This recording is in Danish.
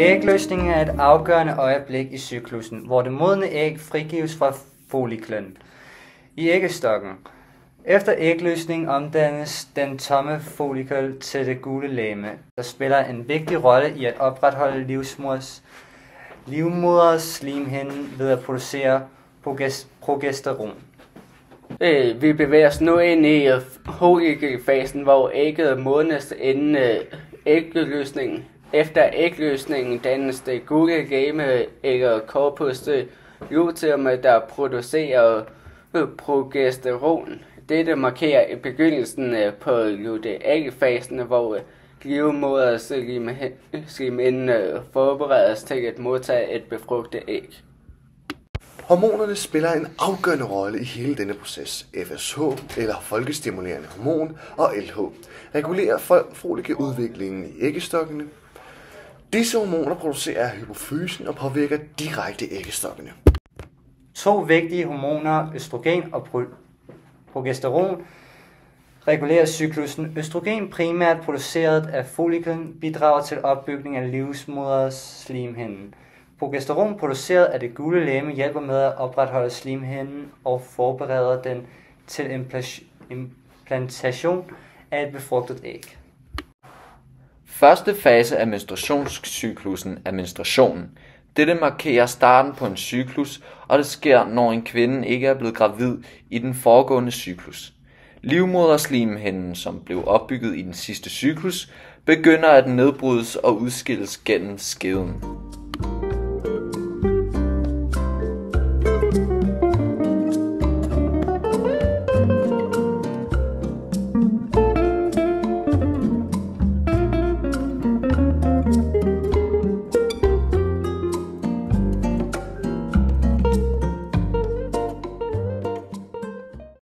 Ægløsningen er et afgørende øjeblik i cyklussen, hvor det modne æg frigives fra foliklen i æggestokken. Efter ægløsningen omdannes den tomme folikel til det gule legeme, der spiller en vigtig rolle i at opretholde livmoderslimhinden ved at producere progesteron. Vi bevæger os nu ind i folikelfasen, hvor ægget modnes inden ægløsningen. Efter ægløsningen dannes det gule legeme eller corpus luteum, der producerer progesteron. Dette markerer begyndelsen på lutealfasen, hvor livmoderslimhinden forberedes til at modtage et befrugtet æg. Hormonerne spiller en afgørende rolle i hele denne proces. FSH, eller folkestimulerende hormon, og LH, regulerer folikeudviklingen i æggestokkene. Disse hormoner producerer hypofysen og påvirker direkte æggestokkene. To vigtige hormoner, østrogen og progesteron, regulerer cyklussen. Østrogen, primært produceret af foliklen, bidrager til opbygning af livmoderslimhinden. Progesteron, produceret af det gule legeme, hjælper med at opretholde slimhinden og forbereder den til implantation af et befrugtet æg. Første fase af menstruationscyklussen er menstruationen. Dette markerer starten på en cyklus, og det sker, når en kvinde ikke er blevet gravid i den foregående cyklus. Livmoderslimhinden, som blev opbygget i den sidste cyklus, begynder at nedbrydes og udskilles gennem skeden.